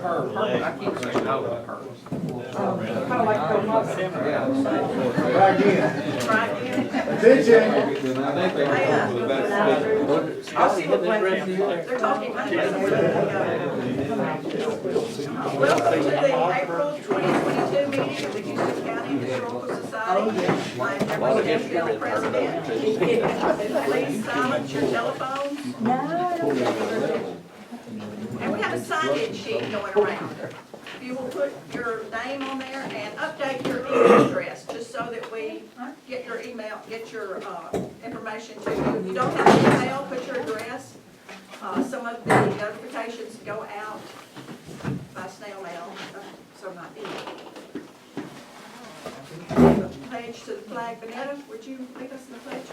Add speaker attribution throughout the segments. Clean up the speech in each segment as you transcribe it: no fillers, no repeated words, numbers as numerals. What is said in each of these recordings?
Speaker 1: Her, I keep saying no to her.
Speaker 2: Kind of like the mother.
Speaker 1: Yeah.
Speaker 2: Try again. Attention. I'll see what plan you.
Speaker 3: They're talking, welcome to the April 2022 meeting of the Houston County Historical Society. I'm Debbie Hill, President. Please silence your telephones. And we have a sign-in sheet going around. If you will put your name on there and update your email address, just so that we get your email, get your information to you. If you don't have an email, put your address. Some of the notifications go out by snail mail, so not email. The pledge to the flag. Vanetta, would you lead us in the pledge,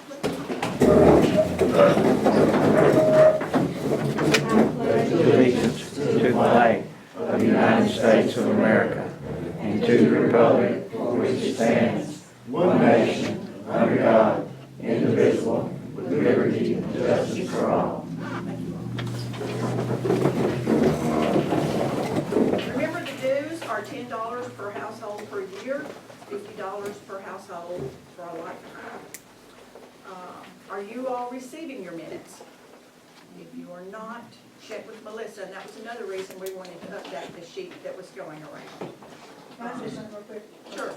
Speaker 4: Pledge allegiance to the flag of the United States of America and to the republic for which it stands, one nation, under God, indivisible, with liberty and justice for all.
Speaker 3: Remember, the dues are $10 per household per year, $50 per household for a lifetime. Are you all receiving your minutes? If you are not, check with Melissa, and that was another reason we wanted to update the sheet that was going around.
Speaker 5: Can I say something real quick?
Speaker 3: Sure.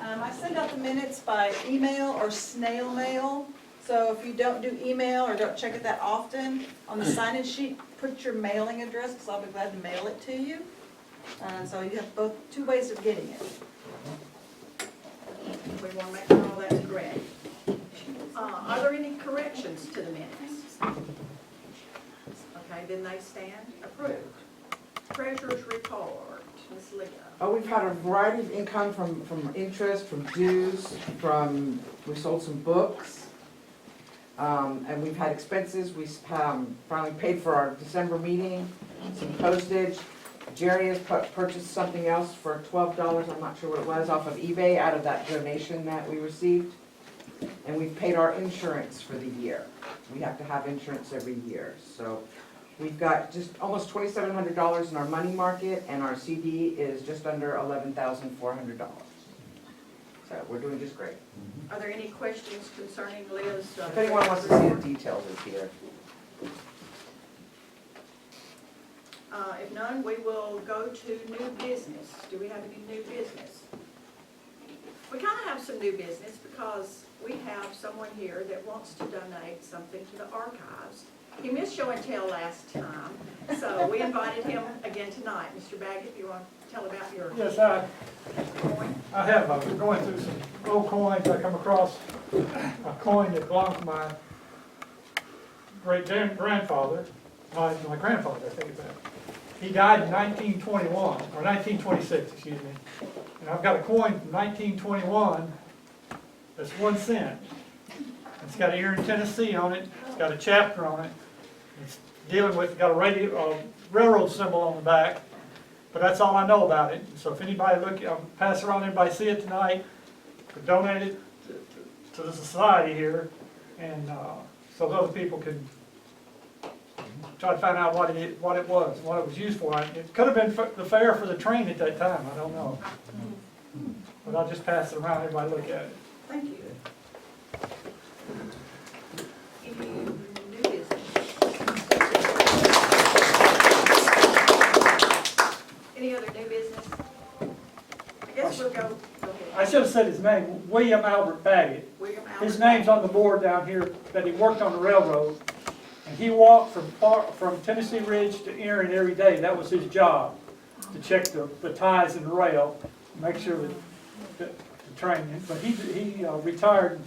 Speaker 5: I send out the minutes by email or snail mail. So if you don't do email or don't check it that often, on the sign-in sheet, put your mailing address, because I'll be glad to mail it to you. So you have two ways of getting it.
Speaker 3: We want to make sure all that's correct. Are there any corrections to the minutes? Okay, then they stand approved. Treasurer's report, Ms. Leah.
Speaker 2: Oh, we've had a variety of income from interest, from dues, we sold some books. And we've had expenses. We finally paid for our December meeting, some postage. Jerry has purchased something else for $12, I'm not sure what it was, off of eBay out of that donation that we received. And we've paid our insurance for the year. We have to have insurance every year. So we've got just almost $2,700 in our money market, and our CD is just under $11,400. So we're doing just great.
Speaker 3: Are there any questions concerning Leah's?
Speaker 2: If anyone wants to see the details, it's here.
Speaker 3: If none, we will go to new business. Do we have any new business? We kind of have some new business because we have someone here that wants to donate something to the archives. He missed show and tell last time, so we invited him again tonight. Mr. Baggett, you want to tell about your
Speaker 6: Yes,
Speaker 3: coin?
Speaker 6: I have. We're going through some old coins. I come across a coin that belonged to my great-grandfather, my grandfather, I think it's that. He died in 1921, or 1926, excuse me. And I've got a coin from 1921 that's 1 cent. It's got Erin, Tennessee on it. It's got a chapter on it. It's dealing with, got a railroad symbol on the back. But that's all I know about it. So if anybody I'll pass it around, everybody see it tonight. Could donate it to the society here, and so other people can try to find out what it was, and what it was used for. It could have been the fare for the train at that time. I don't know. But I'll just pass it around. Everybody look at it.
Speaker 3: Thank you. Any new business? Any other new business? I guess we'll go ahead.
Speaker 6: I should have said his name, William Albert Baggett.
Speaker 3: William Albert.
Speaker 6: His name's on the board down here, that he worked on the railroad. And he walked from Tennessee Ridge to Erin every day. That was his job, to check the ties in the rail, make sure that the train. But he retired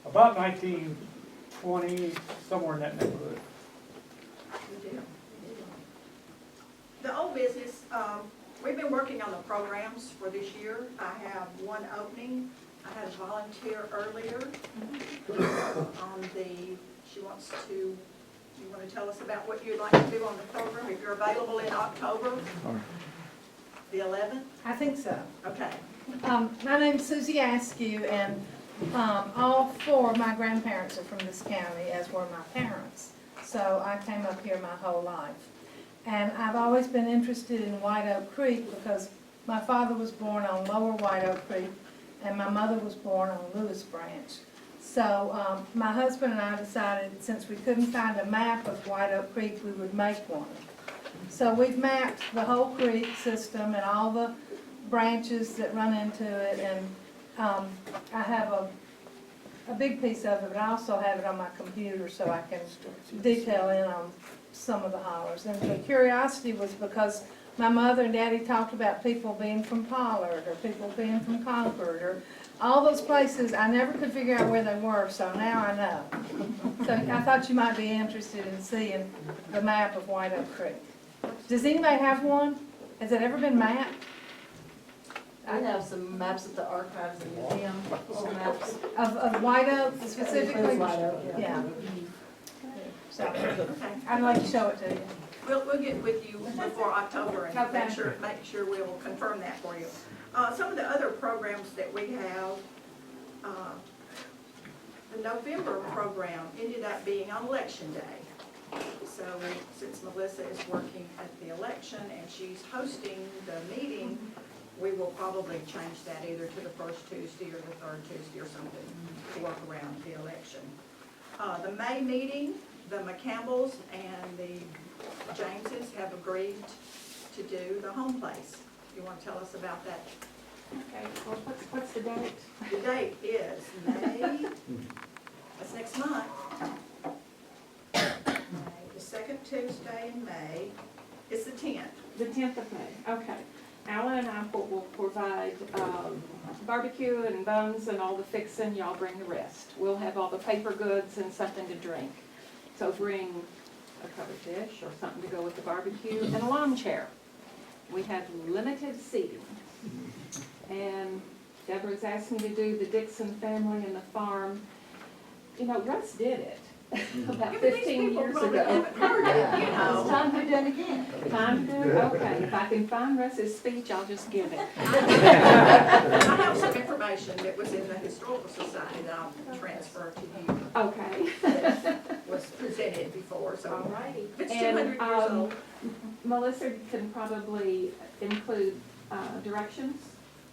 Speaker 6: about 1920, somewhere in that neighborhood.
Speaker 3: Good deal. The old business, we've been working on the programs for this year. I have one opening. I had a volunteer earlier on she wants to, you want to tell us about what you'd like to do on the program, if you're available in October, the 11th?
Speaker 7: I think so.
Speaker 3: Okay.
Speaker 7: My name's Susie Askew, and all 4 of my grandparents are from this county, as were my parents. So I came up here my whole life. And I've always been interested in White Oak Creek because my father was born on Lower White Oak Creek and my mother was born on Lewis Branch. So my husband and I decided since we couldn't find a map of White Oak Creek, we would make one. So we've mapped the whole creek system and all the branches that run into it, and I have a big piece of it, but I also have it on my computer so I can detail in on some of the hollers. And the curiosity was because my mother and daddy talked about people being from Pollard or people being from Concord or all those places. I never could figure out where they were, so now I know. So I thought you might be interested in seeing the map of White Oak Creek. Does anybody have one? Has it ever been mapped?
Speaker 8: I have some maps at the archives and museum, little maps.
Speaker 7: Of White Oak specifically?
Speaker 8: White Oak,
Speaker 7: Yeah. So,
Speaker 3: Okay.
Speaker 7: I'd like to show it to you.
Speaker 3: We'll get with you before October and
Speaker 7: Okay.
Speaker 3: make sure we'll confirm that for you. Some of the other programs that we have, the November program ended up being on Election Day. So since Melissa is working at the election and she's hosting the meeting, we will probably change that either to the first Tuesday or the third Tuesday or something to work around the election. The May meeting, the McCampbells and the Jameses have agreed to do the home place. You want to tell us about that?
Speaker 8: Okay, well, what's the date?
Speaker 3: The date is May, that's next month. May, the second Tuesday in May, it's the 10th.
Speaker 8: The 10th of May, okay. Alan and I will provide barbecue and buns and all the fixing, y'all bring the rest. We'll have all the paper goods and something to drink. So bring a covered dish or something to go with the barbecue and a lawn chair. We have limited seating. And Deborah's asked me to do the Dixon family and the farm. You know, Russ did it about
Speaker 3: Yeah, but these
Speaker 8: 15
Speaker 3: people
Speaker 8: years
Speaker 3: probably
Speaker 8: ago.
Speaker 3: haven't heard it, you
Speaker 8: It's
Speaker 3: know.
Speaker 8: time to do it again. Time to do it? Okay, if I can find Russ's speech, I'll just give it.
Speaker 3: I have some information that was in the Historical Society that I'll transfer to you,
Speaker 8: Okay.
Speaker 3: that was presented before, so.
Speaker 8: All righty.
Speaker 3: It's
Speaker 8: And,
Speaker 3: 200 years old.
Speaker 8: Melissa can probably include directions.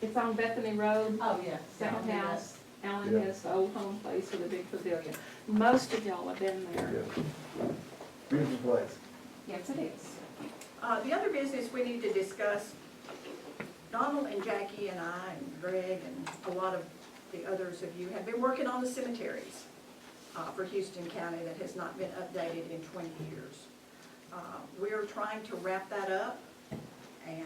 Speaker 8: It's on Bethany Road,
Speaker 7: Oh, yeah.
Speaker 8: second house. Alan has the old home place with a big pavilion. Most of y'all have been there.
Speaker 9: Beautiful place.
Speaker 8: Yes, it is.
Speaker 3: The other business we need to discuss, Donald and Jackie and I and Greg and a lot of the others of you have been working on the cemeteries for Houston County that has not been updated in 20 years. We're trying to wrap that up, and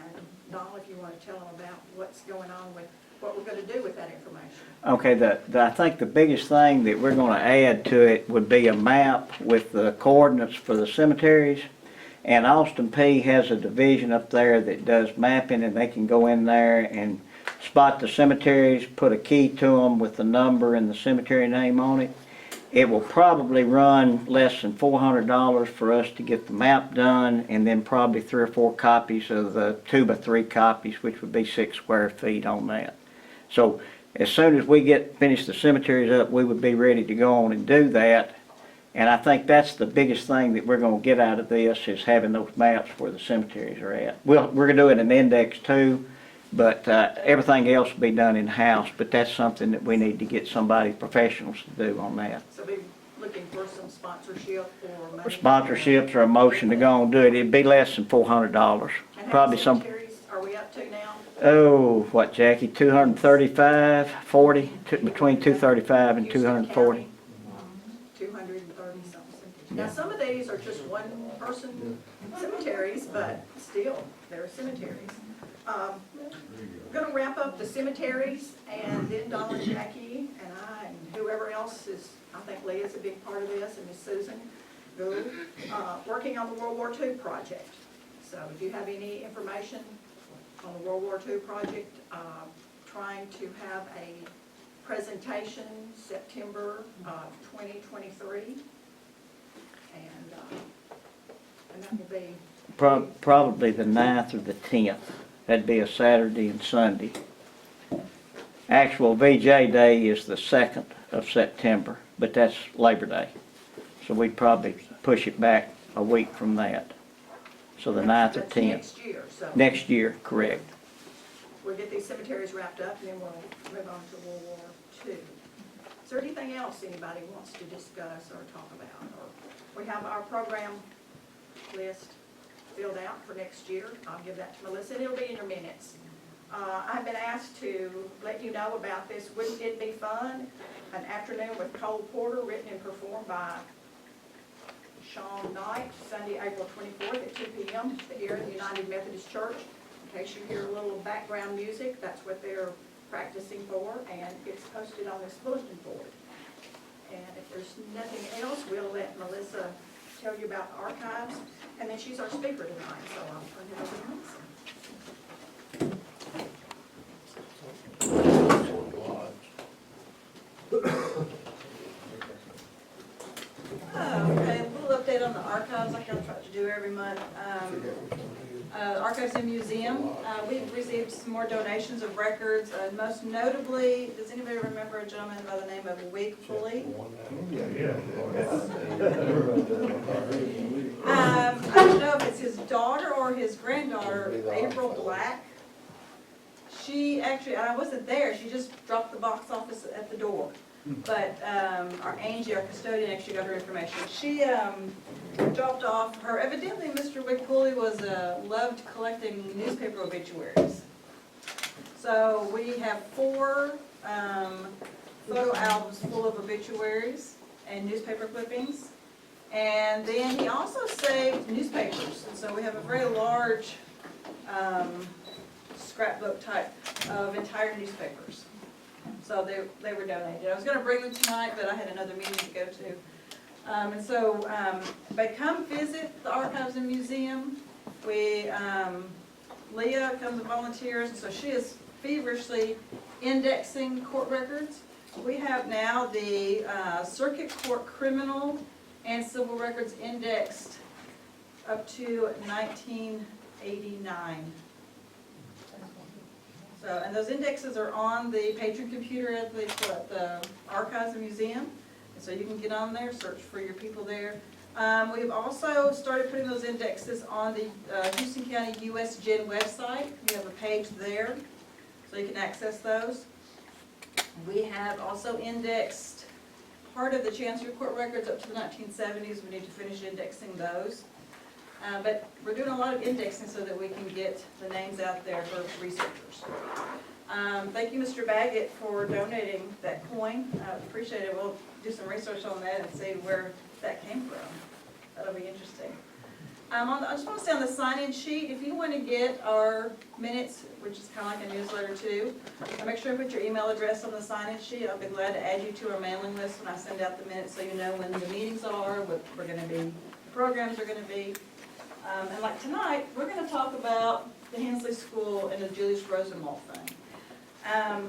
Speaker 3: Donald, if you want to tell them about what's going on with what we're going to do with that information.
Speaker 4: Okay, I think the biggest thing that we're gonna add to it would be a map with the coordinates for the cemeteries. And Austin P has a division up there that does mapping, and they can go in there and spot the cemeteries, put a key to them with the number and the cemetery name on it. It will probably run less than $400 for us to get the map done, and then probably 3 or 4 copies of the 2x3 copies, which would be 6 square feet on that. So as soon as we finish the cemeteries up, we would be ready to go on and do that. And I think that's the biggest thing that we're going to get out of this, is having those maps where the cemeteries are at. We're going to do it in index too, but everything else will be done in-house. But that's something that we need to get somebody professionals to do on that.
Speaker 3: So we're looking for some sponsorship or money.
Speaker 4: Sponsorships or a motion to go and do it, it'd be less than $400.
Speaker 3: And how
Speaker 4: Probably
Speaker 3: many
Speaker 4: some,
Speaker 3: cemeteries are we up to now?
Speaker 4: oh, what, Jackie, 235, 40, between 235 and 240.
Speaker 3: 230 something. Now, some of these are just one person cemeteries, but still, they're cemeteries. We're gonna wrap up the cemeteries, and then Don and Jackie and I and whoever else is, I think Leah's a big part of this, and Miss Susan Gould, working on the World War II project. So if you have any information on the World War II project, trying to have a presentation September 2023, and that will be
Speaker 4: Probably the 9th or the 10th. That'd be a Saturday and Sunday. Actual VJ Day is the 2nd of September, but that's Labor Day. So we'd probably push it back a week from that. So the 9th or
Speaker 3: That's
Speaker 4: 10th,
Speaker 3: next year, so
Speaker 4: next year, correct.
Speaker 3: we'll get these cemeteries wrapped up, and then we'll move on to World War II. Is there anything else anybody wants to discuss or talk about? Or we have our program list filled out for next year. I'll give that to Melissa, and it'll be in your minutes. I've been asked to let you know about this Wouldn't It Be Fun? An afternoon with Cole Porter, written and performed by Sean Knight, Sunday, April 24th at 2 p.m. here at the United Methodist Church. In case you hear a little background music, that's what they're practicing for, and it's posted on this bulletin board. And if there's nothing else, we'll let Melissa tell you about the archives, and then she's our speaker tonight, so I'll turn it over to Melissa.
Speaker 5: Okay, a little update on the archives, like I try to do every month. Archives and Museum, we've received some more donations of records, most notably, does anybody remember a gentleman by the name of Wig Pulley? I don't know if it's his daughter or his granddaughter, April Black. She actually, and I wasn't there, she just dropped the box office at the door. But our Angie, our custodian, actually got her information. She dropped off her, evidently Mr. Wig Pulley was loved collecting newspaper obituaries. So we have 4 photo albums full of obituaries and newspaper clippings. And then he also saved newspapers. And so we have a very large scrapbook type of entire newspapers. So they were donated. I was going to bring them tonight, but I had another meeting to go to. But come visit the Archives and Museum. Leah comes and volunteers, and so she is feverishly indexing court records. We have now the Circuit Court Criminal and Civil Records indexed up to 1989. So, and those indexes are on the patron computer at the Archives and Museum. And so you can get on there, search for your people there. We've also started putting those indexes on the Houston County US Gen website. We have a page there, so you can access those. We have also indexed part of the Chancery Court records up to the 1970s. We need to finish indexing those. But we're doing a lot of indexing so that we can get the names out there for researchers. Thank you, Mr. Baggett, for donating that coin. I appreciate it. We'll do some research on that and see where that came from. That'll be interesting. I just want to say on the sign-in sheet, if you want to get our minutes, which is kind of like a newsletter too, make sure to put your email address on the sign-in sheet. I'll be glad to add you to our mailing list when I send out the minutes so you know when the meetings are, what we're going to be, the programs are going to be. And like tonight, we're going to talk about the Hensley School and the Julius Rosenwald Fund. I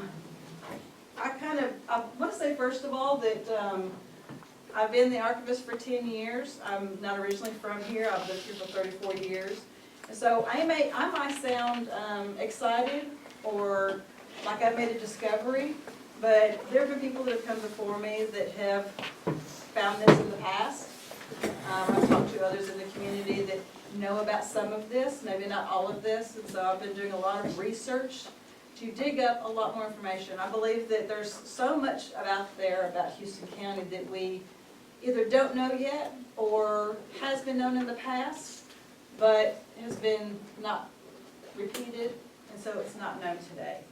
Speaker 5: want to say first of all that I've been the archivist for 10 years. I'm not originally from here. I've lived here for 34 years. And so I might sound excited or like I made a discovery, but there have been people that have come before me that have found this in the past. I've talked to others in the community that know about some of this, maybe not all of this, and so I've been doing a lot of research to dig up a lot more information. I believe that there's so much out there about Houston County that we either don't know yet or has been known in the past, but has been not repeated, and so it's not known today.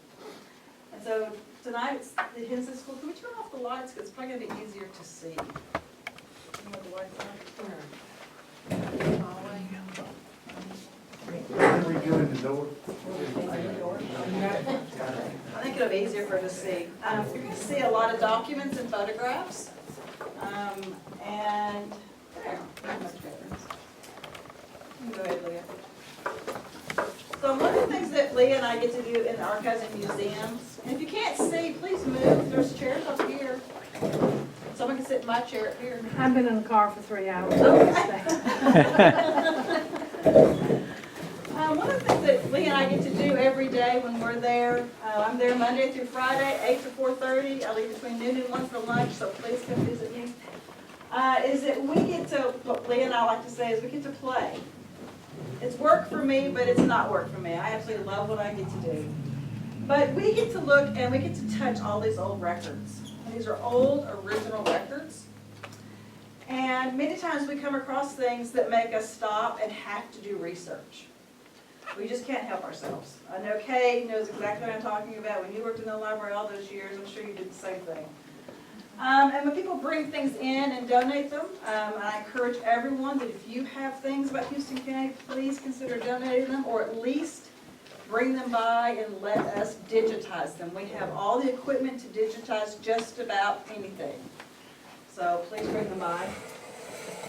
Speaker 5: And so tonight, it's the Hensley School. Can we turn off the lights? Because it's probably going to be easier to see. You know the lights on?
Speaker 9: Can we join the door?
Speaker 5: I think it'll be easier for her to see. You're going to see a lot of documents and photographs. And there, much better. You can go ahead, Leah. So one of the things that Leah and I get to do in the Archives and Museums, and if you can't see, please move. There's chairs up here. Someone can sit in my chair up here.
Speaker 7: I've been in the car for 3 hours.
Speaker 5: One of the things that Leah and I get to do every day when we're there, I'm there Monday through Friday, 8 to 4:30. I leave between noon and 1 for lunch, so please come visit me. Is that we get to, what Leah and I like to say is we get to play. It's work for me, but it's not work for me. I absolutely love what I get to do. But we get to look and we get to touch all these old records. These are old, original records. And many times we come across things that make us stop and have to do research. We just can't help ourselves. I know Kay knows exactly what I'm talking about. When you worked in the library all those years, I'm sure you did the same thing. And when people bring things in and donate them, I encourage everyone that if you have things about Houston County, please consider donating them, or at least bring them by and let us digitize them. We have all the equipment to digitize just about anything. So please bring them by.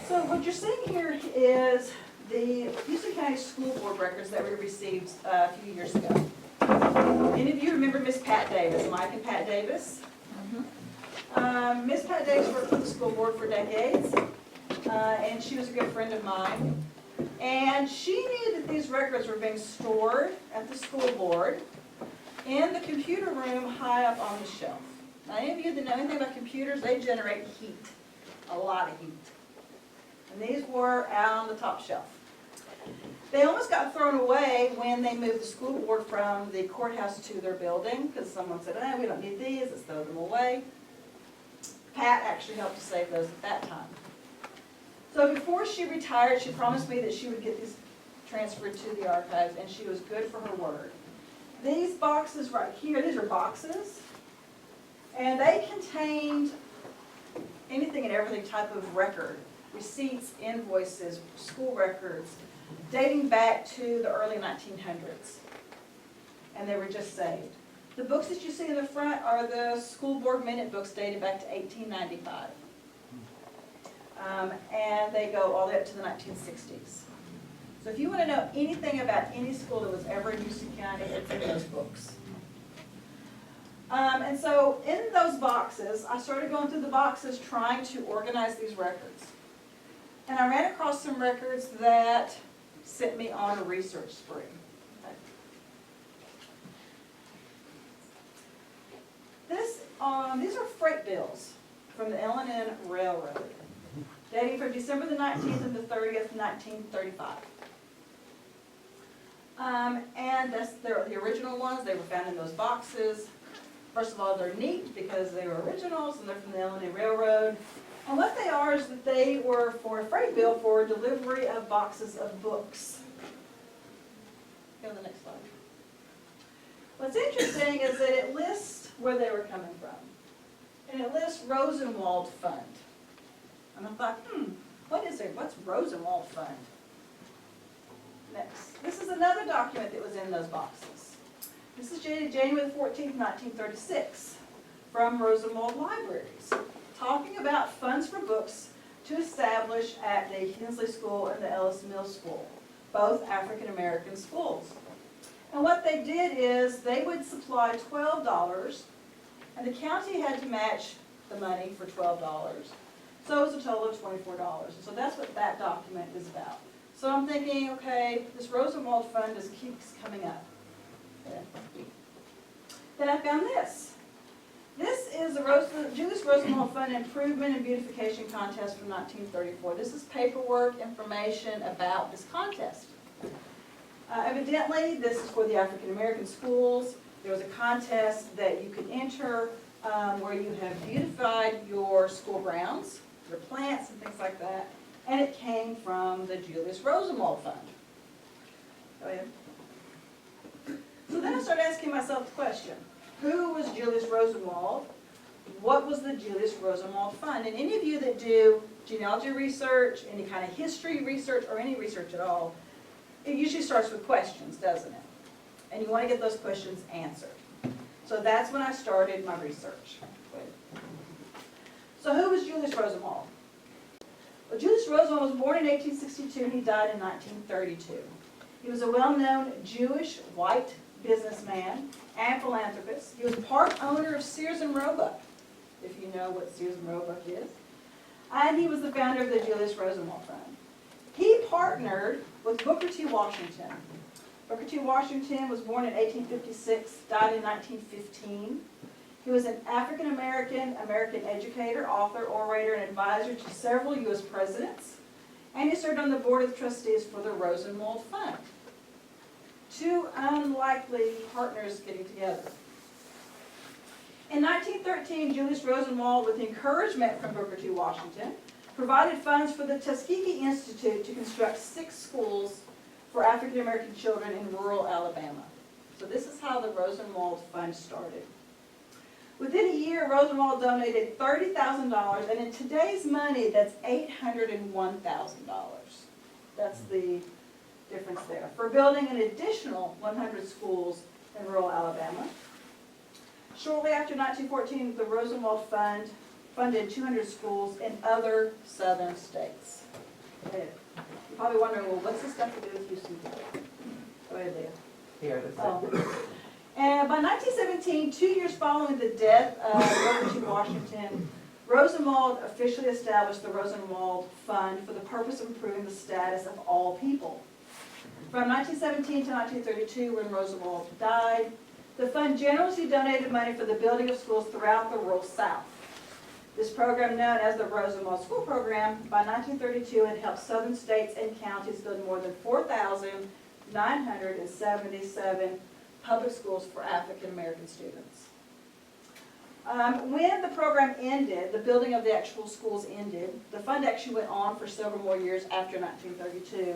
Speaker 5: So what you're seeing here is the Houston County School Board records that we received a few years ago. Any of you remember Miss Pat Davis, Mike and Pat Davis? Miss Pat Davis worked with the school board for decades, and she was a good friend of mine. And she knew that these records were being stored at the school board in the computer room high up on the shelf. Now, any of you that know anything about computers, they generate heat, a lot of heat. And these were out on the top shelf. They almost got thrown away when they moved the school board from the courthouse to their building, because someone said, oh, we don't need these, let's throw them away. Pat actually helped to save those at that time. So before she retired, she promised me that she would get these transferred to the archives, and she was good for her word. These boxes right here, these are boxes, and they contained anything and everything type of record, receipts, invoices, school records, dating back to the early 1900s, and they were just saved. The books that you see in the front are the school board minute books dated back to 1895. And they go all the way up to the 1960s. So if you want to know anything about any school that was ever in Houston County, it's in those books. And so in those boxes, I started going through the boxes trying to organize these records. And I ran across some records that sent me on a research spree. These are freight bills from the L&N Railroad, dating from December the 19th and the 30th, 1935. And they're the original ones. They were found in those boxes. First of all, they're neat because they were originals and they're from the L&N Railroad. And what they are is that they were for a freight bill for delivery of boxes of books. Go to the next slide. What's interesting is that it lists where they were coming from. And it lists Rosenwald Fund. And I thought, what is it? What's Rosenwald Fund? Next. This is another document that was in those boxes. This is dated January 14th, 1936, from Rosenwald Libraries, talking about funds for books to establish at the Hensley School and the Ellis Mills School, both African American schools. And what they did is they would supply $12, and the county had to match the money for $12. So it was a total of $24. And so that's what that document is about. So I'm thinking, okay, this Rosenwald Fund just keeps coming up. Then I found this. This is the Julius Rosenwald Fund Improvement and Beautification Contest from 1934. This is paperwork, information about this contest. Evidently, this is for the African American schools. There was a contest that you could enter where you have beautified your school grounds, your plants and things like that, and it came from the Julius Rosenwald Fund. Go ahead. So then I started asking myself the question, who was Julius Rosenwald? What was the Julius Rosenwald Fund? And any of you that do genealogy research, any kind of history research, or any research at all, it usually starts with questions, doesn't it? And you want to get those questions answered. So that's when I started my research. So who was Julius Rosenwald? Well, Julius Rosenwald was born in 1862 and he died in 1932. He was a well-known Jewish white businessman and philanthropist. He was part owner of Sears and Roebuck, if you know what Sears and Roebuck is. And he was the founder of the Julius Rosenwald Fund. He partnered with Booker T. Washington. Booker T. Washington was born in 1856, died in 1915. He was an African-American educator, author, orator, and advisor to several U.S. presidents. and he served on the board of trustees for the Rosenwald Fund. Two unlikely partners getting together. In 1913, Julius Rosenwald, with encouragement from Booker T. Washington, provided funds for the Tuskegee Institute to construct 6 schools for African American children in rural Alabama. So this is how the Rosenwald Fund started. Within a year, Rosenwald donated $30,000, and in today's money, that's $801,000. That's the difference there, for building an additional 100 schools in rural Alabama. Shortly after 1914, the Rosenwald Fund funded 200 schools in other southern states. You're probably wondering, well, what's this got to do with Houston? Go ahead, Leah.
Speaker 2: Here, this
Speaker 5: Oh. And by 1917, 2 years following the death of Booker T. Washington, Rosenwald officially established the Rosenwald Fund for the purpose of improving the status of all people. From 1917 to 1932, when Rosenwald died, the fund generously donated money for the building of schools throughout the rural South. This program, known as the Rosenwald School Program, by 1932 had helped southern states and counties build more than 4,977 public schools for African American students. When the program ended, the building of the actual schools ended, the fund actually went on for several more years after 1932.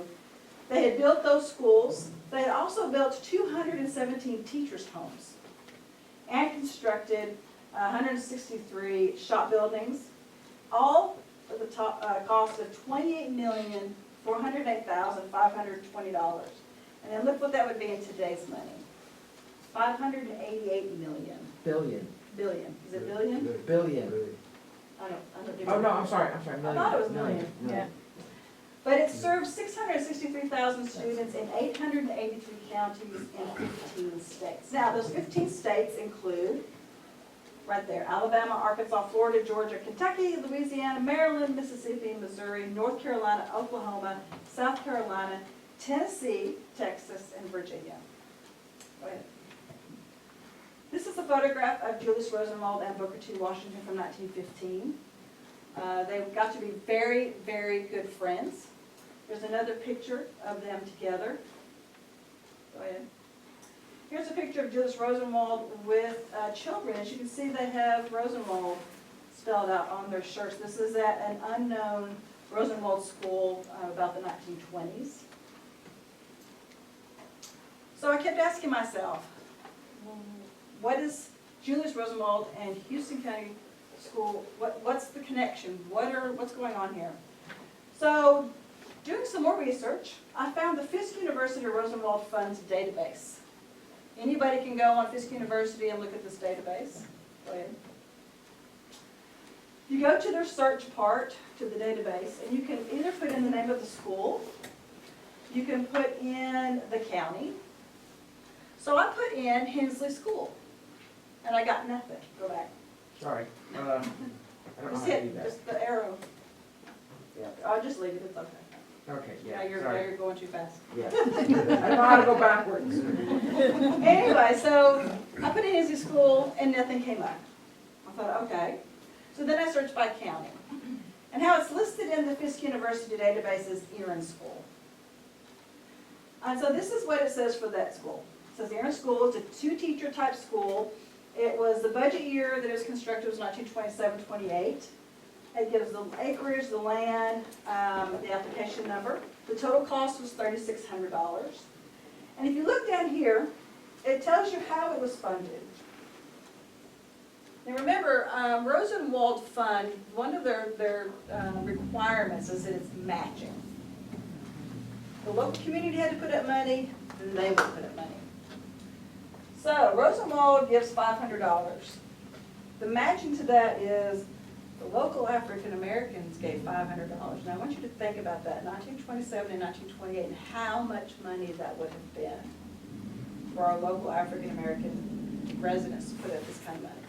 Speaker 5: They had built those schools. They had also built 217 teachers' homes and constructed 163 shop buildings, all at the cost of $28,408,520. And then look what that would be in today's money. $588 million.
Speaker 2: billion.
Speaker 5: Billion. Is it billion?
Speaker 2: Billion.
Speaker 5: I don't do
Speaker 2: Oh, no, I'm sorry,
Speaker 5: I
Speaker 2: million.
Speaker 5: thought it was million.
Speaker 7: Yeah.
Speaker 5: But it served 663,000 students in 883 counties in 15 states. Now, those 15 states include, right there, Alabama, Arkansas, Florida, Georgia, Kentucky, Louisiana, Maryland, Mississippi, Missouri, North Carolina, Oklahoma, South Carolina, Tennessee, Texas, and Virginia. Go ahead. This is a photograph of Julius Rosenwald and Booker T. Washington from 1915. They got to be very, very good friends. There's another picture of them together. Go ahead. Here's a picture of Julius Rosenwald with children. As you can see, they have Rosenwald spelled out on their shirts. This is at an unknown Rosenwald school about the 1920s. So I kept asking myself, what is Julius Rosenwald and Houston County School, what's the connection? What's going on here? So, doing some more research, I found the Fisk University Rosenwald Fund's database. Anybody can go on Fisk University and look at this database. Go ahead. You go to their search part, to the database, and you can either put in the name of the school, you can put in the county. So I put in Hensley School, and I got nothing. Go back.
Speaker 2: Sorry. I don't know
Speaker 5: Just
Speaker 2: how to do
Speaker 5: hit,
Speaker 2: that.
Speaker 5: just the arrow. Yeah, I'll just leave it, it's okay.
Speaker 2: Okay,
Speaker 5: Now
Speaker 2: yeah,
Speaker 5: you're
Speaker 2: sorry.
Speaker 5: going too fast.
Speaker 2: Yeah. I don't know how to go backwards.
Speaker 5: Anyway, so I put in Hensley School and nothing came up. I thought, okay. So then I searched by county. And how it's listed in the Fisk University database is Erin School. And so this is what it says for that school. It says Erin School is a 2-teacher type school. It was, the budget year that it was constructed was 1927-28. It gives the acreage, the land, the application number. The total cost was $3,600. And if you look down here, it tells you how it was funded. Now remember, Rosenwald Fund, one of their requirements is that it's matching. The local community had to put up money, then they would put up money. So Rosenwald gives $500. The matching to that is the local African Americans gave $500. Now I want you to think about that, 1927 and 1928, and how much money that would have been for our local African American residents to put up this kind of money.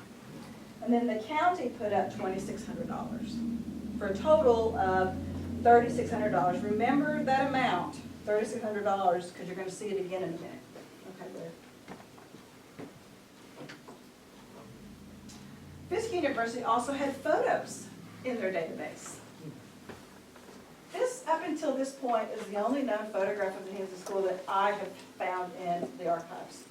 Speaker 5: And then the county put up $2,600 for a total of $3,600. Remember that amount, $3,600, because you're going to see it again in a minute. Okay, go ahead. Fisk University also had photos in their database. This up until this point, is the only known photograph of the Hensley School that I have found in the archives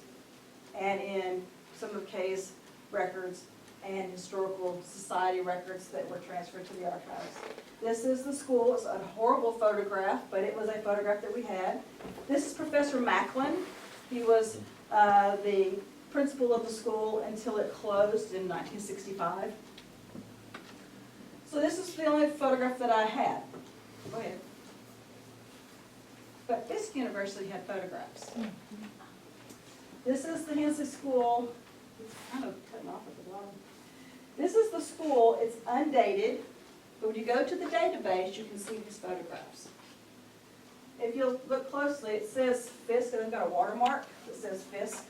Speaker 5: and in some of Kay's records and historical society records that were transferred to the archives. This is the school. It's a horrible photograph, but it was a photograph that we had. This is Professor Macklin. He was the principal of the school until it closed in 1965. So this is the only photograph that I had. Go ahead. But Fisk University had photographs. This is the Hensley School. It's kind of cutting off at the bottom. This is the school. It's undated, but when you go to the database, you can see these photographs. If you'll look closely, it says Fisk, and they've got a watermark that says Fisk.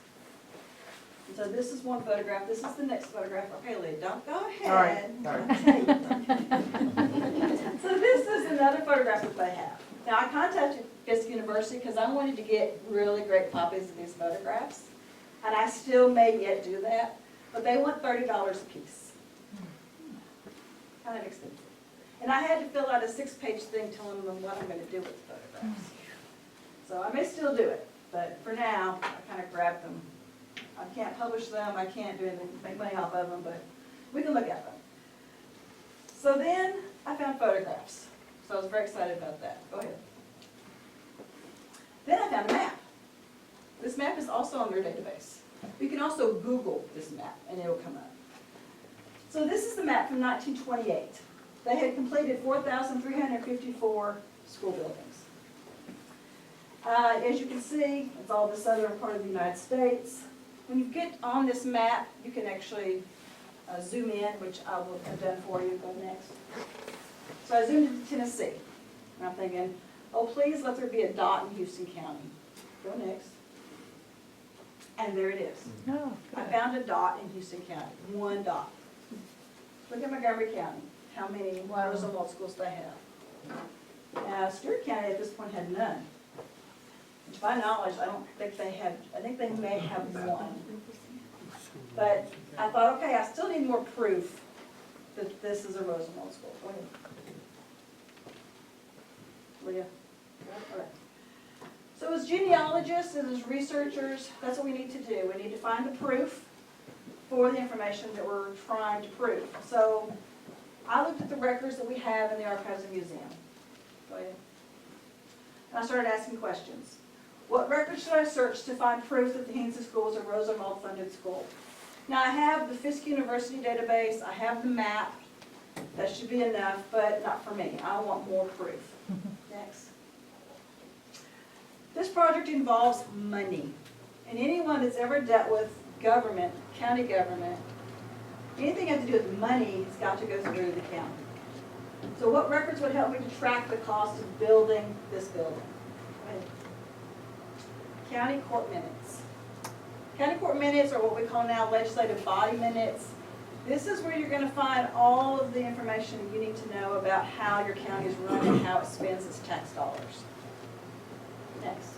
Speaker 5: And so this is one photograph. This is the next photograph. Okay, Leah, don't go ahead.
Speaker 2: All right.
Speaker 5: So this is another photograph that they have. Now, I contacted Fisk University because I wanted to get really great copies of these photographs. And I still may yet do that, but they want $30 a piece. Kind of expensive. And I had to fill out a 6-page thing telling them what I'm going to do with the photographs. So I may still do it, but for now, I kind of grabbed them. I can't publish them, I can't do anything, make money off of them, but we can look at them. So then I found photographs. So I was very excited about that. Go ahead. Then I found a map. This map is also on their database. You can also Google this map and it'll come up. So this is the map from 1928. They had completed 4,354 school buildings. As you can see, it's all the southern part of the United States. When you get on this map, you can actually zoom in, which I will have done for you. Go next. So I zoomed into Tennessee. And I'm thinking, oh, please let there be a dot in Houston County. Go next. And there it is.
Speaker 7: Oh,
Speaker 5: I
Speaker 7: good.
Speaker 5: found a dot in Houston County, one dot. Look at Montgomery County, how many
Speaker 7: Wow.
Speaker 5: Rosenwald schools they have. Stewart County at this point had none. To my knowledge, I don't think they have, I think they may have one. But I thought, okay, I still need more proof that this is a Rosenwald school. Go ahead. Leah? All right. So as genealogists and as researchers, that's what we need to do. We need to find the proof for the information that we're trying to prove. So I looked at the records that we have in the Archives and Museum. Go ahead. And I started asking questions. What records should I search to find proof that the Hensley School is a Rosenwald funded school? Now I have the Fisk University database, I have the map. That should be enough, but not for me. I want more proof. Next. This project involves money. And anyone that's ever dealt with government, county government, anything that has to do with money has got to go through the county. So what records would help me to track the cost of building this building? County court minutes. County court minutes are what we call now legislative body minutes. This is where you're going to find all of the information you need to know about how your county is run and how it spends its tax dollars. Next.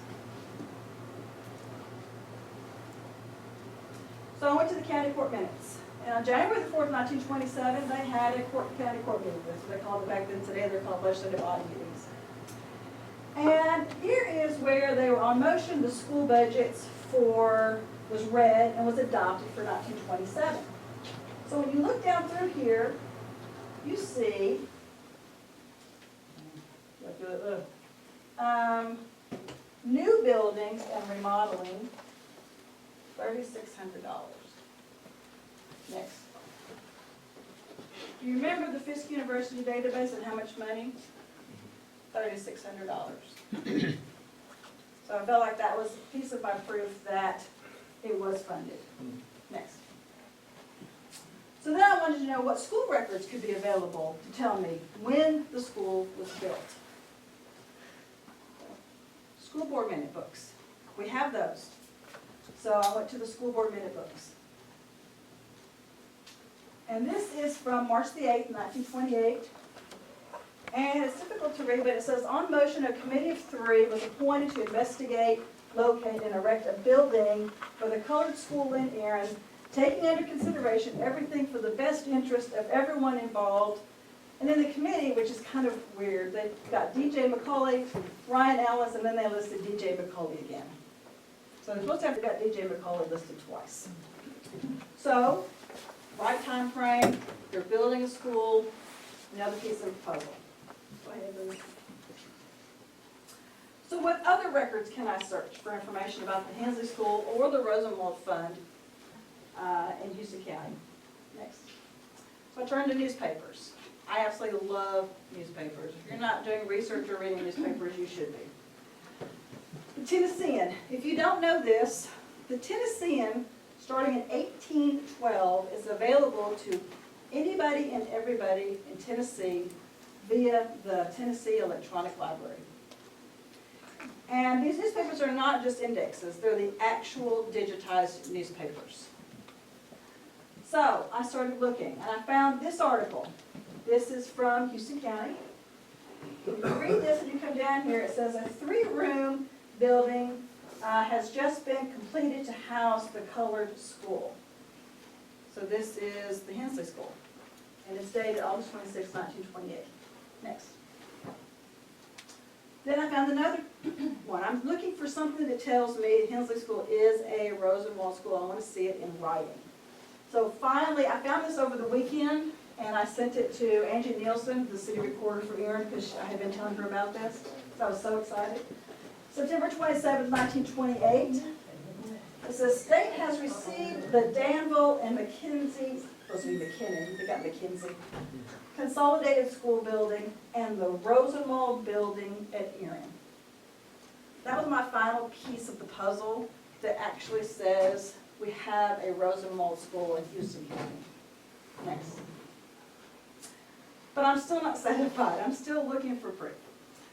Speaker 5: So I went to the county court minutes. And on January the 4th, 1927, they had a county court meeting. That's what they called it back then. Today they're called legislative body meetings. And here is where they were on motion. The school budgets was read and was adopted for 1927. So when you look down through here, you see new buildings and remodeling, $3,600. Next. Do you remember the Fisk University database and how much money? $3,600. So I felt like that was a piece of my proof that it was funded. Next. So then I wanted to know what school records could be available to tell me when the school was built. School board minute books. We have those. So I went to the school board minute books. And this is from March the 8th, 1928. And it's difficult to read, but it says, on motion, a committee of 3 was appointed to investigate, locate, and erect a building for the colored school in Erin, taking under consideration everything for the best interest of everyone involved, And then the committee, which is kind of weird, they've got DJ McCauley, Ryan Ellis, and then they listed DJ McCauley again. So they're supposed to have got DJ McCauley listed twice. So, right time frame, they're building a school, another piece of the puzzle. Go ahead, Lou. So what other records can I search for information about the Hensley School or the Rosenwald Fund in Houston County? Next. So I turn to newspapers. I absolutely love newspapers. If you're not doing research or reading newspapers, you should be. The Tennessean. If you don't know this, the Tennessean, starting in 1812, is available to anybody and everybody in Tennessee via the Tennessee Electronic Library. And these newspapers are not just indexes, they're the actual digitized newspapers. So I started looking, and I found this article. This is from Houston County. If you read this and you come down here, it says a 3-room building has just been completed to house the colored school. So this is the Hensley School, and it's dated August 26, 1928. Next. Then I found another one. I'm looking for something that tells me Hensley School is a Rosenwald school. I want to see it in writing. So finally, I found this over the weekend, and I sent it to Angie Nielsen, the city recorder for Erin, because I had been telling her about this. So I was so excited. September 27, 1928. It says, state has received the Danville and McKenzie, supposed to be McKinnon, they got McKenzie, Consolidated School Building and the Rosenwald Building at Erin. That was my final piece of the puzzle that actually says we have a Rosenwald School in Houston County. Next. But I'm still not satisfied. I'm still looking for proof.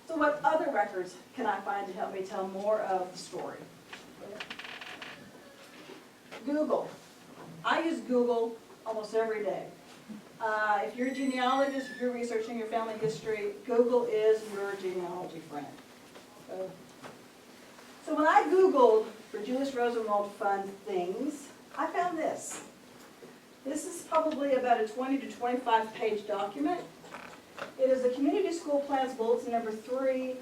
Speaker 5: So what other records can I find to help me tell more of the story? Google. I use Google almost every day. If you're a genealogist, if you're researching your family history, Google is your genealogy friend. So when I Googled for Julius Rosenwald Fund things, I found this. This is probably about a 20 to 25 page document. It is the Community School Plans Bulletin number 3,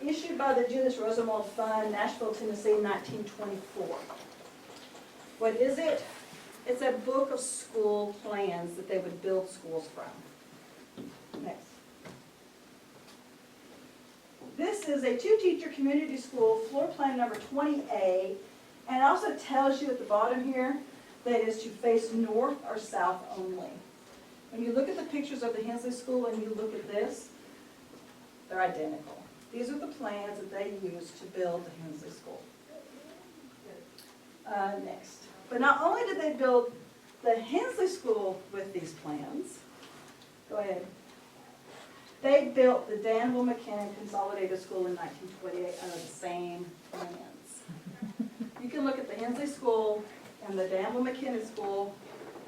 Speaker 5: issued by the Julius Rosenwald Fund, Nashville, Tennessee, 1924. What is it? It's a book of school plans that they would build schools from. Next. This is a 2-teacher community school floor plan number 20A, and it also tells you at the bottom here that it is to face north or south only. When you look at the pictures of the Hensley School and you look at this, they're identical. These are the plans that they used to build the Hensley School. Next. But not only did they build the Hensley School with these plans, go ahead, they built the Danville McKinnon Consolidated School in 1928 under the same plans. You can look at the Hensley School and the Danville McKinnon School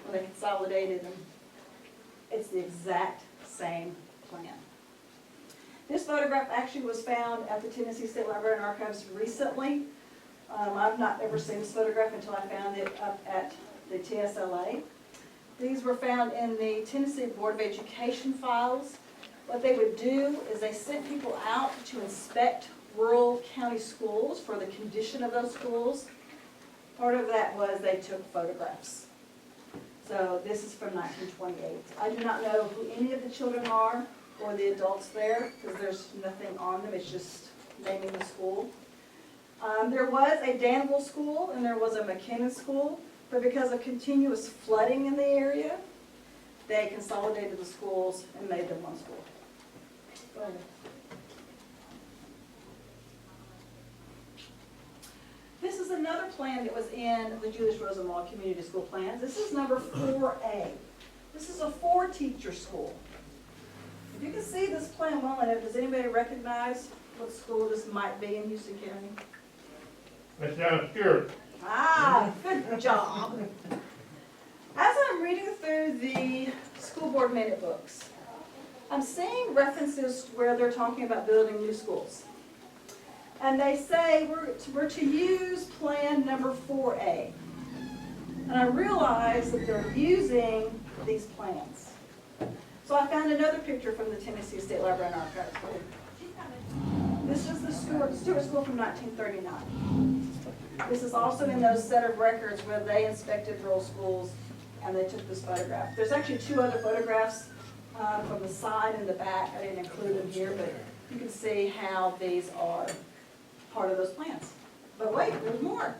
Speaker 5: when they consolidated them. It's the exact same plan. This photograph actually was found at the Tennessee State Library and Archives recently. I've not ever seen this photograph until I found it up at the TSLA. These were found in the Tennessee Board of Education files. What they would do is they sent people out to inspect rural county schools for the condition of those schools. Part of that was they took photographs. So this is from 1928. I do not know who any of the children are or the adults there, because there's nothing on them, it's just naming the school. There was a Danville school and there was a McKinnon school, but because of continuous flooding in the area, they consolidated the schools and made them one school. Go ahead. This is another plan that was in the Julius Rosenwald Community School Plans. This is number 4A. This is a 4-teacher school. If you can see this plan well enough, does anybody recognize what school this might be in Houston County?
Speaker 10: That's down here.
Speaker 5: Ah, good job. As I'm reading through the school board minute books, I'm seeing references where they're talking about building new schools. And they say we're to use plan number 4A. And I realize that they're using these plans.
Speaker 3: So I found another picture from the Tennessee State Library and Archives. This is the Stewart School from 1939. This is also in those set of records where they inspected rural schools and they took this photograph. There's actually two other photographs from the side and the back. I didn't include them here, but you can see how these are part of those plans. But wait, there's more.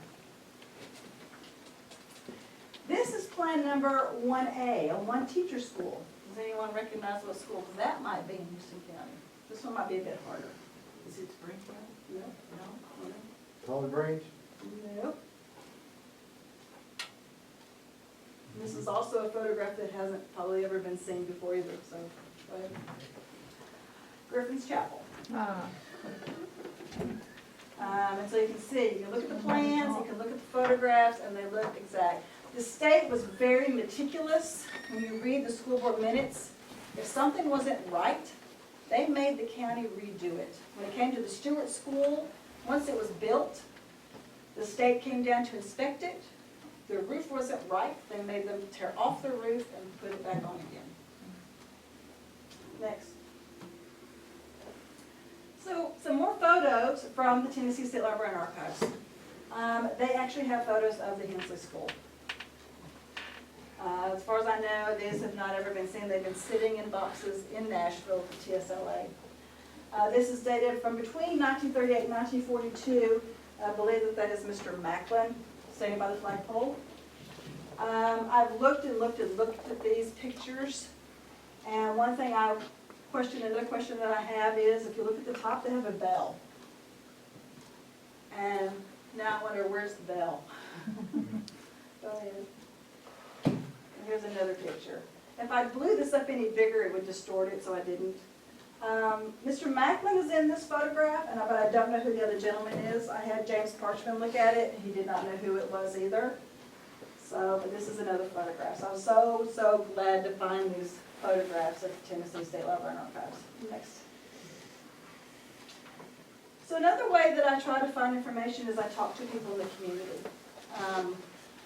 Speaker 3: This is plan number 1A, a one-teacher school. Does anyone recognize what school that might be in Houston County? This one might be a bit harder.
Speaker 2: Is it Springfield?
Speaker 3: No,
Speaker 9: Collard Range?
Speaker 3: no, nope. This is also a photograph that hasn't probably ever been seen before either, so go ahead. Griffin's Chapel. And so you can see, you can look at the plans, you can look at the photographs, and they look exact. The state was very meticulous. When you read the school board minutes, if something wasn't right, they made the county redo it. When it came to the Stewart School, once it was built, the state came down to inspect it. The roof wasn't right, they made them tear off the roof and put it back on again. Next. So, some more photos from the Tennessee State Library and Archives. They actually have photos of the Hensley School. As far as I know, these have not ever been seen. They've been sitting in boxes in Nashville for TSLA. This is dated from between 1938 and 1942. I believe that is Mr. Macklin, standing by the flagpole. I've looked at these pictures, and one thing another question that I have is, if you look at the top, they have a bell. And now I wonder, where's the bell? Go ahead. And here's another picture. If I blew this up any bigger, it would distort it, so I didn't. Mr. Macklin is in this photograph, but I don't know who the other gentleman is. I had James Parchman look at it, and he did not know who it was either. So, but this is another photograph. So I was so glad to find these photographs at the Tennessee State Library and Archives. Next. So another way that I try to find information is I talk to people in the community.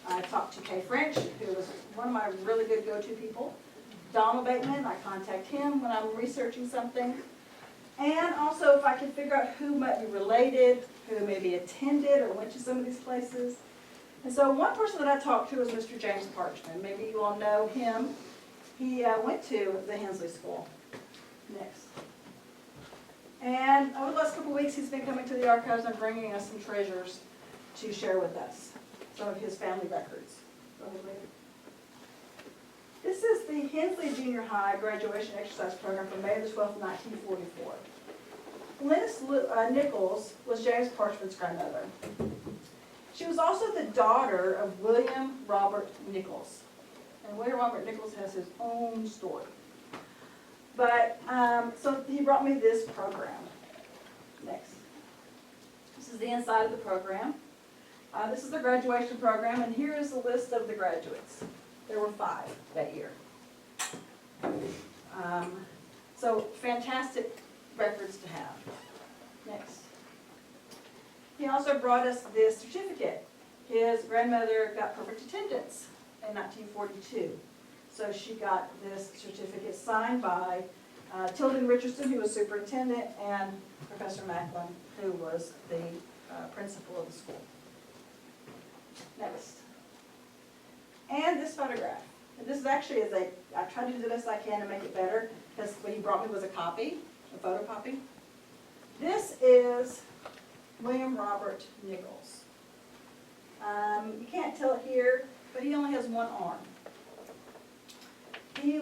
Speaker 3: I talked to Kay French, who was one of my really good go-to people. Donald Bateman, I contact him when I'm researching something. And also if I can figure out who might be related, who maybe attended or went to some of these places. And so one person that I talked to was Mr. James Parchman. Maybe you all know him. He went to the Hensley School. Next. And over the last couple of weeks, he's been coming to the archives and bringing us some treasures to share with us. Some of his family records. Go ahead, later. This is the Hensley Junior High Graduation Exercise Program from May the 12th, 1944. Glennis Nichols was James Parchman's grandmother. She was also the daughter of William Robert Nichols. And William Robert Nichols has his own story. But, so he brought me this program. Next. This is the inside of the program. This is the graduation program, and here is the list of the graduates. There were 5 that year. So fantastic records to have. Next. He also brought us this certificate. His grandmother got perfect attendance in 1942. So she got this certificate signed by Tilden Richardson, who was superintendent, and Professor Macklin, who was the principal of the school. Next. And this photograph. And this is actually, I tried to do the best I can to make it better, because what he brought me was a copy, a photocopy. This is William Robert Nichols. You can't tell it here, but he only has one arm. He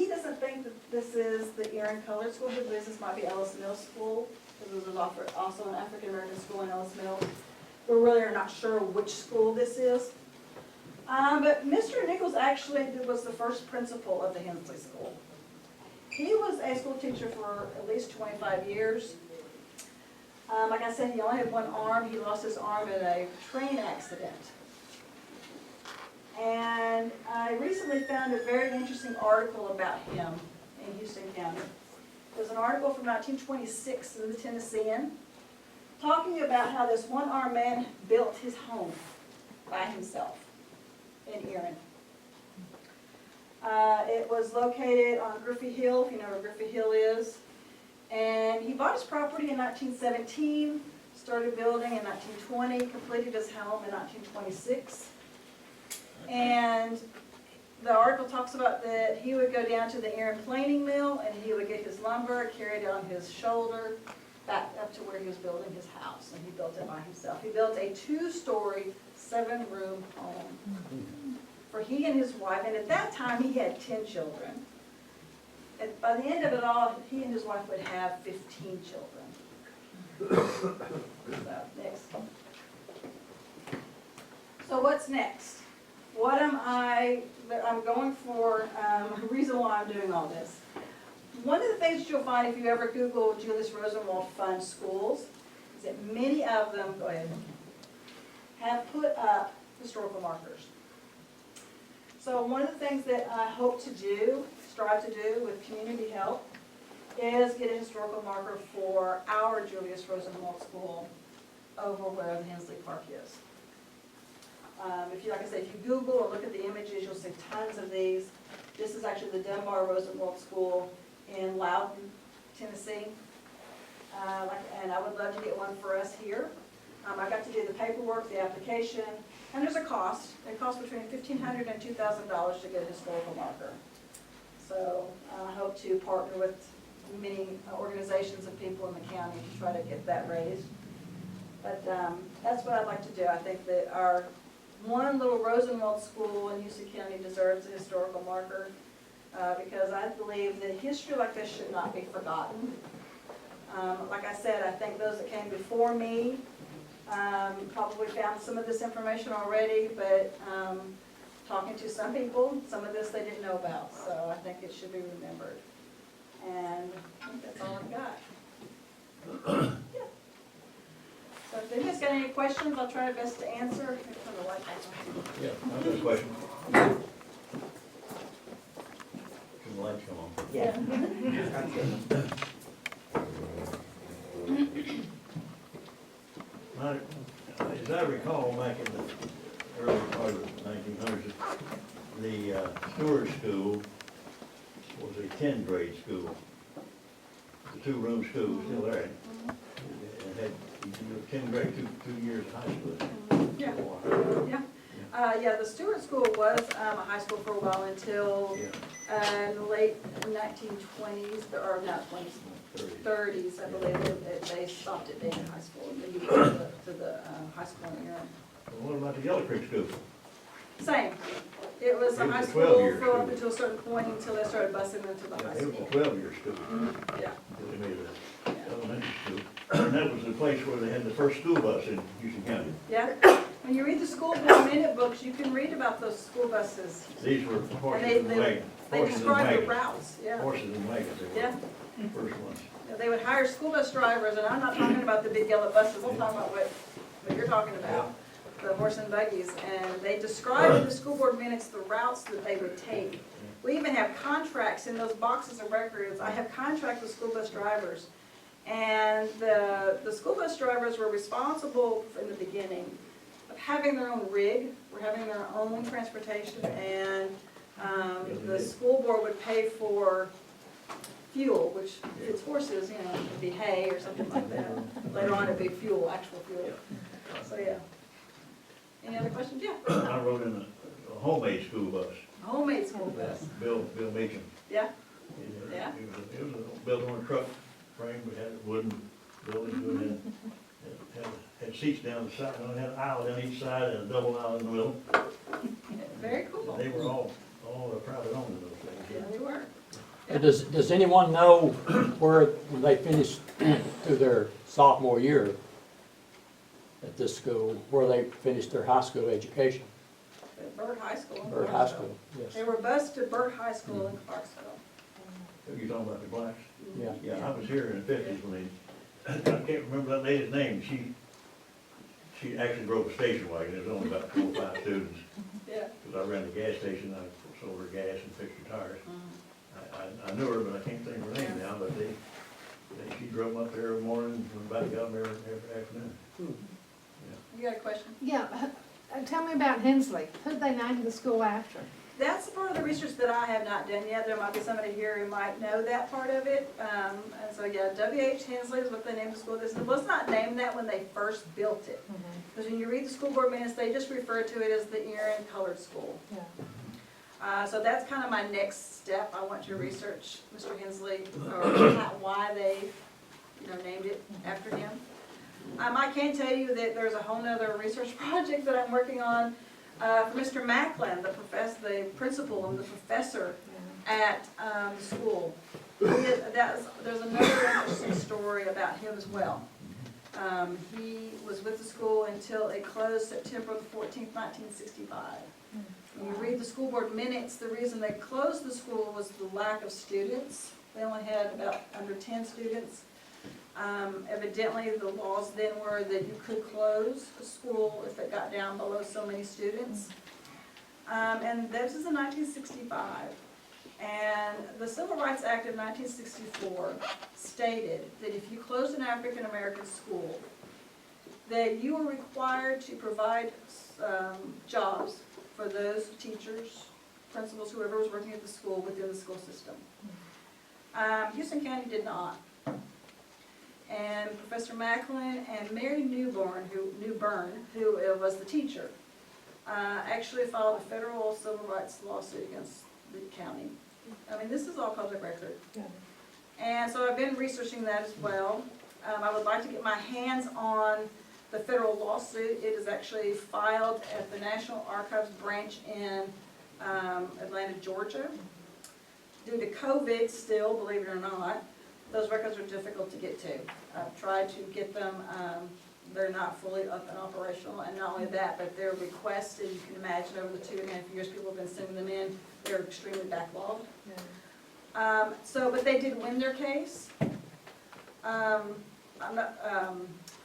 Speaker 3: doesn't think that this is the Erin Colored School. He believes this might be Ellis Mills School, because this was also an African-American school in Ellis Mills. We really are not sure which school this is. But Mr. Nichols actually was the first principal of the Hensley School. He was a school teacher for at least 25 years. Like I said, he only had one arm. He lost his arm in a train accident. And I recently found a very interesting article about him in Houston County. There's an article from 1926 in the Tennessean talking about how this one-armed man built his home by himself in Erin.
Speaker 5: It was located on Griffey Hill, if you know where Griffey Hill is. And he bought his property in 1917, started building in 1920, completed his home in 1926. And the article talks about that he would go down to the Erin planing mill and he would get his lumber, carry it on his shoulder, back up to where he was building his house, and he built it by himself. He built a 2-story, 7-room home for he and his wife, and at that time he had 10 children. And by the end of it all, he and his wife would have 15 children. So, next. So what's next? I'm going for a reason why I'm doing all this. One of the things that you'll find if you ever Google Julius Rosenwald Fund schools is that many of them, go ahead, have put up historical markers. So one of the things that I hope to do, strive to do with community help, is get a historical marker for our Julius Rosenwald School over where the Hensley Park is. If you, like I said, if you Google or look at the images, you'll see tons of these. This is actually the Dunbar Rosenwald School in Loudon, Tennessee. And I would love to get one for us here. I got to do the paperwork, the application, and there's a cost. It costs between $1,500 and $2,000 to get a historical marker. So I hope to partner with many organizations and people in the county to try to get that raised. But that's what I'd like to do. I think that our one little Rosenwald school in Houston County deserves a historical marker because I believe that history like this should not be forgotten. Like I said, I think those that came before me probably found some of this information already, but talking to some people, some of this they didn't know about, so I think it should be remembered. And I think that's all I've got. Yeah. So if anybody's got any questions, I'll try my best to answer.
Speaker 11: Yeah, I have a question. Can the lights come on?
Speaker 2: Yeah.
Speaker 11: As I recall, back in the early part of the 1900s, the Stewart School was a 10th grade school. The 2-room school was still there. It had 10th grade, two years of high school.
Speaker 5: Yeah. Yeah, the Stewart School was a high school for a while until in the late 1920s, or not 20s, 30s, I believe, they stopped it being a high school and they moved to the high school in Erin.
Speaker 11: What about the Yellow Creek School?
Speaker 5: Same. It was a
Speaker 11: It was
Speaker 5: high
Speaker 11: a
Speaker 5: school
Speaker 11: 12-year
Speaker 5: for up
Speaker 11: school.
Speaker 5: until a certain point until they started busing into the high
Speaker 11: It was a
Speaker 5: school.
Speaker 11: 12-year school.
Speaker 5: Yeah.
Speaker 11: They made an elementary school. And that was the place where they had the first school bus in Houston County.
Speaker 5: Yeah. When you read the school board minute books, you can read about those school buses.
Speaker 11: These were
Speaker 5: And
Speaker 11: horses
Speaker 5: they,
Speaker 11: and
Speaker 5: they,
Speaker 11: wagons.
Speaker 5: they
Speaker 11: Horses and
Speaker 5: describe the
Speaker 11: wagons.
Speaker 5: routes, yeah.
Speaker 11: Horses and wagons, they were
Speaker 5: Yeah.
Speaker 11: the first ones.
Speaker 5: They would hire school bus drivers, and I'm not talking about the big yellow buses, I'm talking about what you're talking about, the horse and buggies. And they describe in the school board minutes the routes that they would take. We even have contracts in those boxes of records. I have contracts with school bus drivers. And the school bus drivers were responsible in the beginning of having their own rig, were having their own transportation, and the school board would pay for fuel, which if it's horses, you know, it'd be hay or something like that. Later on it'd be fuel, actual fuel. So, yeah. Any other questions? Yeah.
Speaker 11: I rode in a homemade school bus.
Speaker 5: Homemade school bus.
Speaker 11: Bill Meacham.
Speaker 5: Yeah?
Speaker 11: Yeah. It was built on a truck frame, we had a wooden building, had seats down the side, and it had an aisle down each side and a double aisle in the middle.
Speaker 5: Very cool.
Speaker 11: They were all proud of owning those
Speaker 5: Yeah,
Speaker 11: things.
Speaker 5: they were.
Speaker 12: Does anyone know where, when they finished through their sophomore year at this school, where they finished their high school education?
Speaker 5: At Byrd High School. in
Speaker 12: Or high
Speaker 5: Clarksville.
Speaker 12: school, yes.
Speaker 5: They were bused to Byrd High School in Clarksville.
Speaker 11: You talking about the blacks?
Speaker 12: Yeah.
Speaker 11: Yeah, I was here in the 50s when they, I can't remember that lady's name, she actually drove a station wagon, there was only about 4 or 5 students.
Speaker 5: Yeah.
Speaker 11: Because I ran the gas station, I sold her gas and fixed her tires. I knew her, but I can't think of her name now, but she drove up there every morning, and back got there every afternoon.
Speaker 5: You got a question?
Speaker 7: Yeah, tell me about Hensley. Who'd they name the school after?
Speaker 3: That's the part of the research that I have not done yet. There might be somebody here who might know that part of it. And so, yeah, W.H. Hensley is what they named the school. This was not named that when they first built it. Because when you read the school board minutes, they just refer to it as the Erin Colored School. So that's kind of my next step. I want to research Mr. Hensley, or why they, named it after him. I can tell you that there's a whole nother research project that I'm working on for Mr. Macklin, the principal and the professor at the school. There's another interesting story about him as well. He was with the school until it closed September the 14th, 1965. When you read the school board minutes, the reason they closed the school was the lack of students. They only had about under 10 students. Evidently, the laws then were that you could close a school if it got down below so many students. And this is in 1965. And the Civil Rights Act of 1964 stated that if you closed an African American school, that you were required to provide jobs for those teachers, principals, whoever was working at the school within the school system. Houston County did not. And Professor Macklin and Mary Newbern, who was the teacher, actually filed a federal civil rights lawsuit against the county. I mean, this is all public record. And so I've been researching that as well. I would like to get my hands on the federal lawsuit. It is actually filed at the National Archives branch in Atlanta, Georgia. Due to COVID still, believe it or not, those records are difficult to get to. I've tried to get them, they're not fully up and operational, and not only that, but their requests, as you can imagine, over the 2.5 years people have been sending them in, they're extremely backlogged. But they did win their case.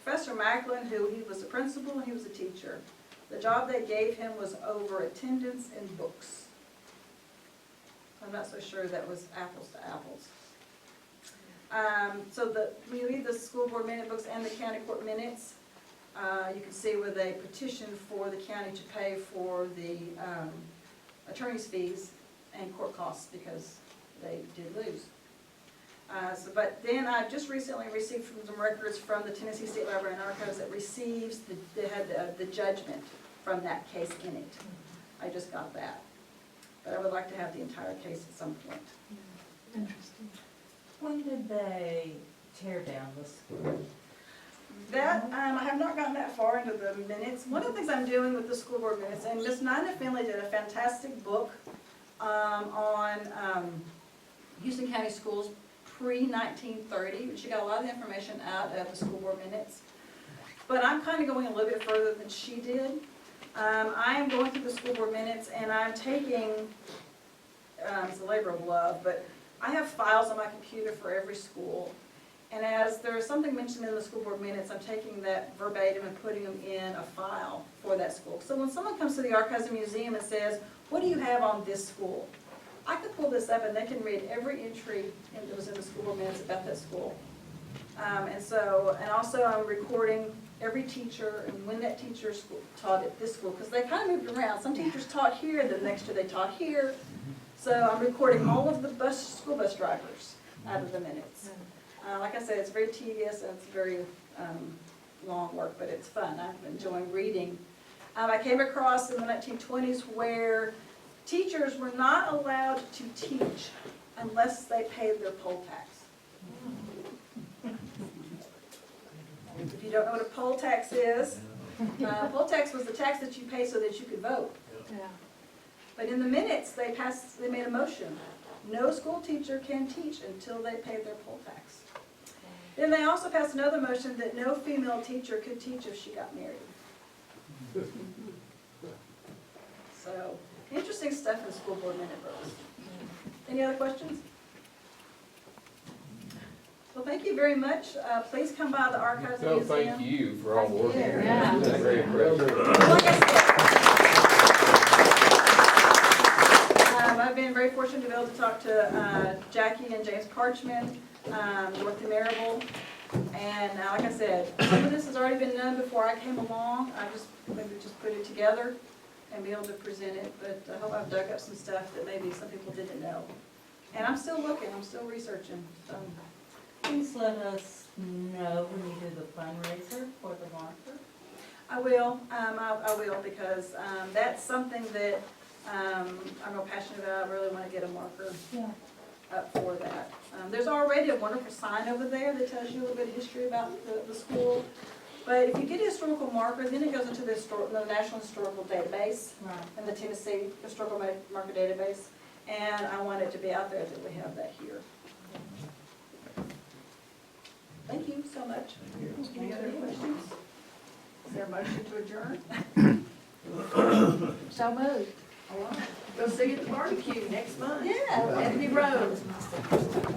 Speaker 3: Professor Macklin, he was a principal and he was a teacher. The job they gave him was over attendance and books. I'm not so sure that was apples to apples. When you read the school board minute books and the county court minutes, you can see where they petitioned for the county to pay for the attorney's fees and court costs because they did lose. But then I just recently received some records from the Tennessee State Library and Archives that receives the judgment from that case in it. I just got that. But I would like to have the entire case at some point.
Speaker 7: Interesting.
Speaker 13: When did they tear down the school?
Speaker 3: That, I have not gotten that far into the minutes. One of the things I'm doing with the school board minutes, and Miss Nina Finley did a fantastic book on Houston County schools pre-1930. She got a lot of the information out of the school board minutes. But I'm kind of going a little bit further than she did. I am going through the school board minutes and I'm taking, it's a labor of love, but I have files on my computer for every school. And as there is something mentioned in the school board minutes, I'm taking that verbatim and putting them in a file for that school. So when someone comes to the Archives and Museum and says, what do you have on this school? I could pull this up and they can read every entry that was in the school board minutes about that school. And also I'm recording every teacher and when that teacher taught at this school, because they kind of moved around. Some teachers taught here, the next year they taught here. So I'm recording all of the school bus drivers out of the minutes. Like I said, it's very tedious and it's very long work, but it's fun. I'm enjoying reading. I came across in the 1920s where teachers were not allowed to teach unless they paid their poll tax. If you don't know what a poll tax is, poll tax was the tax that you pay so that you could vote. But in the minutes, they made a motion. No school teacher can teach until they pay their poll tax. Then they also passed another motion that no female teacher could teach if she got married. So, interesting stuff in school board minute books. Any other questions? Well, thank you very much. Please come by the Archives and Museum.
Speaker 14: Thank you for all the work.
Speaker 7: Yeah.
Speaker 14: That's very impressive.
Speaker 3: Like I said, I've been very fortunate to be able to talk to Jackie and James Parchman, Dorothy Marable, and like I said, some of this has already been done before I came along. I just maybe just put it together.
Speaker 5: and be able to present it, but I hope I've dug up some stuff that maybe some people didn't know. And I'm still looking, I'm still researching, so.
Speaker 13: Please let us know when you do the fundraiser for the marker.
Speaker 5: I will, I will, because, that's something that, I'm real passionate about. I really wanna get a marker
Speaker 7: Yeah.
Speaker 5: up for that. There's already a wonderful sign over there that tells you a little bit of history about the school. But if you get a historical marker, then it goes into the National Historical Database
Speaker 13: Right.
Speaker 5: and the Tennessee Historical Marker Database. And I want it to be out there that we have that here. Thank you so much. Any other questions? Is there a motion to adjourn?
Speaker 8: So moved.
Speaker 5: All right. We'll see you at the barbecue next month.
Speaker 8: Yeah.
Speaker 5: Ebony Road.